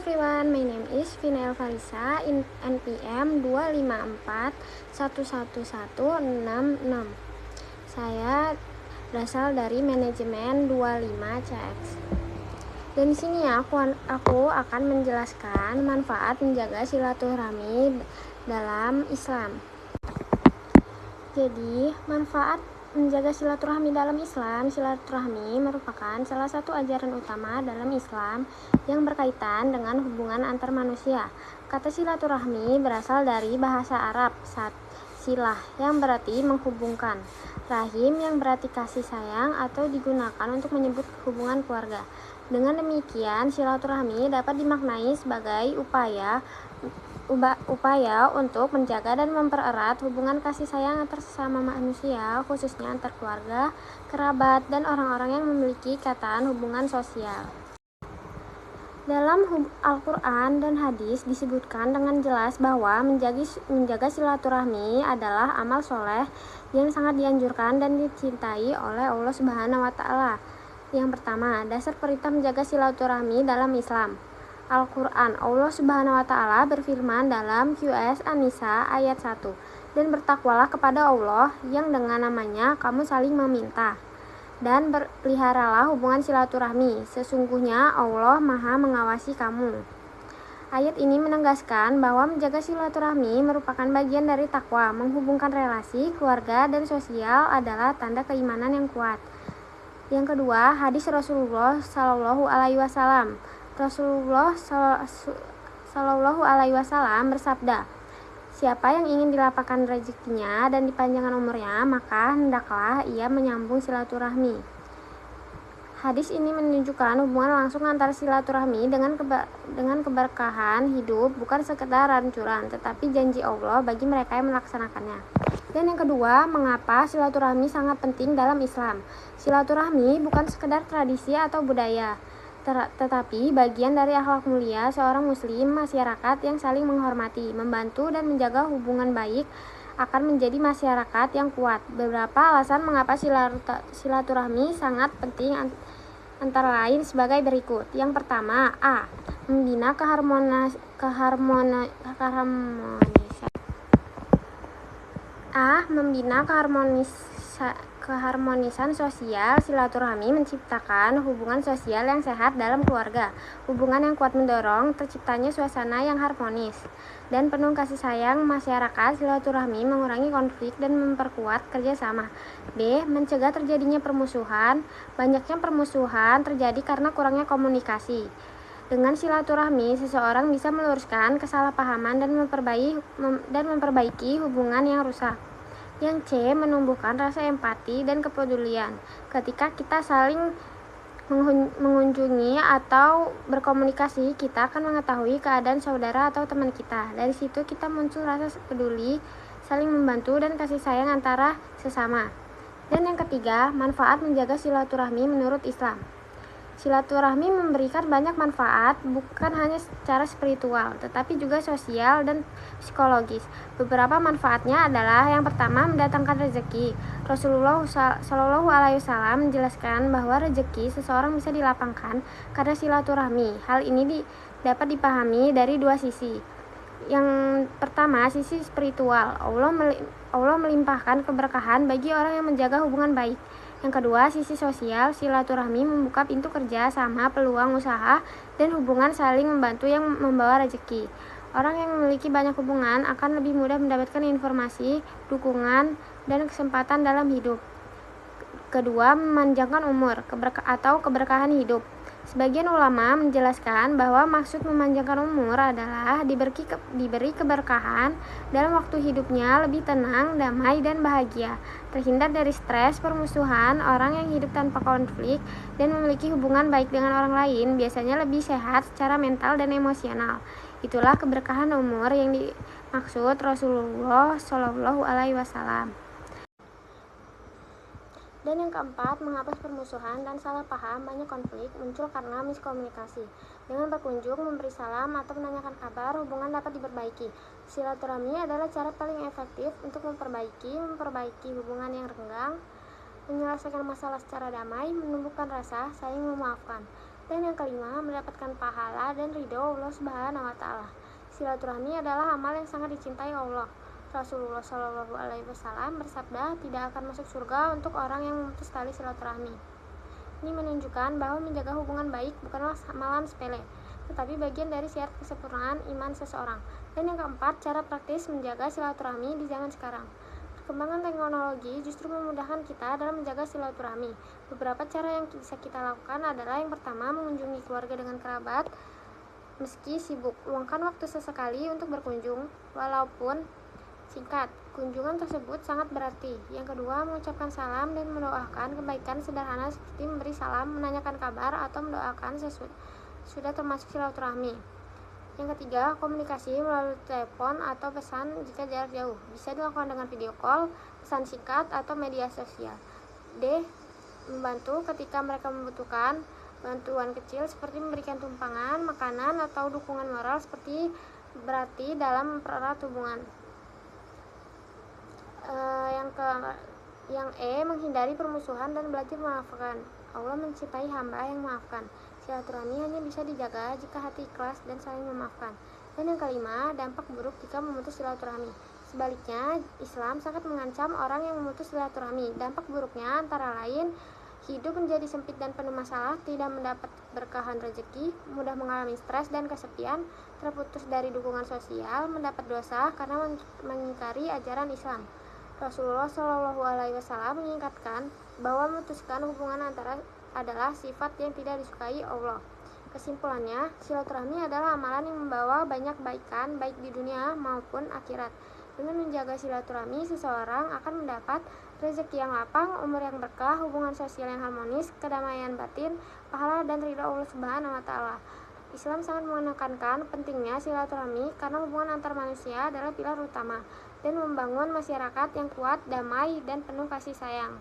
everyone, my name is Vina Elfarisa in NPM 254111166. Saya berasal dari manajemen 25CX. Dan di sini aku akan menjelaskan manfaat menjaga silaturahmi dalam Islam. Jadi, manfaat menjaga silaturahmi dalam Islam. Silaturahmi merupakan salah satu ajaran utama dalam Islam yang berkaitan dengan hubungan antar manusia. Kata silaturahmi berasal dari bahasa Arab silah yang berarti menghubungkan, rahim yang berarti kasih sayang atau digunakan untuk menyebut hubungan keluarga. Dengan demikian, silaturahmi dapat dimaknai sebagai upaya untuk menjaga dan mempererat hubungan kasih sayang antar sesama manusia, khususnya antar keluarga, kerabat, dan orang-orang yang memiliki ikatan hubungan sosial. Dalam Al-Quran dan hadis disebutkan dengan jelas bahwa menjaga silaturahmi adalah amal soleh yang sangat dianjurkan dan dicintai oleh Allah Subhanahu wa Ta'ala. Yang pertama, dasar perintah menjaga silaturahmi dalam Islam. Al-Quran, Allah Subhanahu wa Ta'ala berfirman dalam QS An-Nisa ayat 1, dan bertakwalah kepada Allah yang dengan namanya kamu saling meminta, dan peliharalah hubungan silaturahmi, sesungguhnya Allah Maha mengawasi kamu. Ayat ini menegaskan bahwa menjaga silaturahmi merupakan bagian dari takwa. Menghubungkan relasi, keluarga, dan sosial adalah tanda keimanan yang kuat. Yang kedua, hadis Rasulullah Shallallahu Alaihi Wasallam. Rasulullah Shallallahu Alaihi Wasallam bersabda, siapa yang ingin dilapangkan rezekinya dan dipanjangkan umurnya, maka hendaklah ia menyambung silaturahmi. Hadis ini menunjukkan hubungan langsung antara silaturahmi dengan keberkahan hidup, bukan sekedar anjuran, tetapi janji Allah bagi mereka yang melaksanakannya. Dan yang kedua, mengapa silaturahmi sangat penting dalam Islam? Silaturahmi bukan sekedar tradisi atau budaya, tetapi bagian dari akhlak mulia seorang muslim. Masyarakat yang saling menghormati, membantu, dan menjaga hubungan baik akan menjadi masyarakat yang kuat. Beberapa alasan mengapa silaturahmi sangat penting antara lain sebagai berikut. Yang pertama, membina keharmonisan sosial. Silaturahmi menciptakan hubungan sosial yang sehat dalam keluarga. Hubungan yang kuat mendorong terciptanya suasana yang harmonis dan penuh kasih sayang masyarakat. Silaturahmi mengurangi konflik dan memperkuat kerjasama. B. Mencegah terjadinya permusuhan. Banyaknya permusuhan terjadi karena kurangnya komunikasi. Dengan silaturahmi, seseorang bisa meluruskan kesalahpahaman dan memperbaiki hubungan yang rusak. Yang C. Menumbuhkan rasa empati dan kepedulian. Ketika kita saling mengunjungi atau berkomunikasi, kita akan mengetahui keadaan saudara atau teman kita. Dari situ kita muncul rasa peduli, saling membantu, dan kasih sayang antara sesama. Dan yang ketiga, manfaat menjaga silaturahmi menurut Islam. Silaturahmi memberikan banyak manfaat, bukan hanya secara spiritual, tetapi juga sosial dan psikologis. Beberapa manfaatnya adalah, yang pertama, mendatangkan rezeki. Rasulullah Shallallahu Alaihi Wasallam menjelaskan bahwa rezeki seseorang bisa dilapangkan karena silaturahmi. Hal ini dapat dipahami dari dua sisi. Yang pertama, sisi spiritual. Allah melimpahkan keberkahan bagi orang yang menjaga hubungan baik. Yang kedua, sisi sosial. Silaturahmi membuka pintu kerja sama, peluang usaha, dan hubungan saling membantu yang membawa rezeki. Orang yang memiliki banyak hubungan akan lebih mudah mendapatkan informasi, dukungan, dan kesempatan dalam hidup. Kedua, memanjangkan umur atau keberkahan hidup. Sebagian ulama menjelaskan bahwa maksud memanjangkan umur adalah diberi keberkahan dalam waktu hidupnya, lebih tenang, damai, dan bahagia, terhindar dari stres, permusuhan. Orang yang hidup tanpa konflik dan memiliki hubungan baik dengan orang lain biasanya lebih sehat secara mental dan emosional. Itulah keberkahan umur yang dimaksud Rasulullah Shallallahu Alaihi Wasallam. Dan yang keempat, menghapus permusuhan dan salah paham. Banyak konflik muncul karena miskomunikasi. Dengan berkunjung, memberi salam, atau menanyakan kabar, hubungan dapat diperbaiki. Silaturahmi adalah cara paling efektif untuk memperbaiki hubungan yang renggang, menyelesaikan masalah secara damai, menumbuhkan rasa saling memaafkan. Dan yang kelima, mendapatkan pahala dan ridho Allah Subhanahu wa taala. Silaturahmi adalah amal yang sangat dicintai Allah. Rasulullah Shallallahu alaihi wasallam bersabda, tidak akan masuk surga untuk orang yang memutus tali silaturahmi. Ini menunjukkan bahwa menjaga hubungan baik bukanlah amalan sepele, tetapi bagian dari syarat kesempurnaan iman seseorang. Dan yang keempat, cara praktis menjaga silaturahmi di zaman sekarang. Perkembangan teknologi justru memudahkan kita dalam menjaga silaturahmi. Beberapa cara yang bisa kita lakukan adalah yang pertama, mengunjungi keluarga dengan kerabat meski sibuk. Luangkan waktu sesekali untuk berkunjung, walaupun singkat. Kunjungan tersebut sangat berarti. Yang kedua, mengucapkan salam dan mendoakan kebaikan sederhana seperti memberi salam, menanyakan kabar, atau mendoakan sudah termasuk silaturahmi. Yang ketiga, komunikasi melalui telepon atau pesan jika jarak jauh. Bisa dilakukan dengan video call, pesan singkat, atau media sosial. D. Membantu ketika mereka membutuhkan bantuan kecil seperti memberikan tumpangan, makanan, atau dukungan moral seperti berarti dalam mempererat hubungan. Yang E. Menghindari permusuhan dan belajar memaafkan. Allah mencintai hamba yang memaafkan. Silaturahmi hanya bisa dijaga jika hati ikhlas dan saling memaafkan. Dan yang kelima, dampak buruk jika memutus silaturahmi. Sebaliknya, Islam sangat mengancam orang yang memutus silaturahmi. Dampak buruknya antara lain, hidup menjadi sempit dan penuh masalah, tidak mendapat berkahan rezeki, mudah mengalami stres dan kesepian, terputus dari dukungan sosial, mendapat dosa karena mengingkari ajaran Islam. Rasulullah Shallallahu alaihi wasallam mengingatkan bahwa memutuskan hubungan antara adalah sifat yang tidak disukai Allah. Kesimpulannya, silaturahmi adalah amalan yang membawa banyak kebaikan baik di dunia maupun akhirat. Dengan menjaga silaturahmi, seseorang akan mendapat rezeki yang lapang, umur yang berkah, hubungan sosial yang harmonis, kedamaian batin, pahala dan ridha Allah Subhanahu wa taala. Islam sangat menekankan pentingnya silaturahmi karena hubungan antar manusia adalah pilar utama dan membangun masyarakat yang kuat, damai, dan penuh kasih sayang.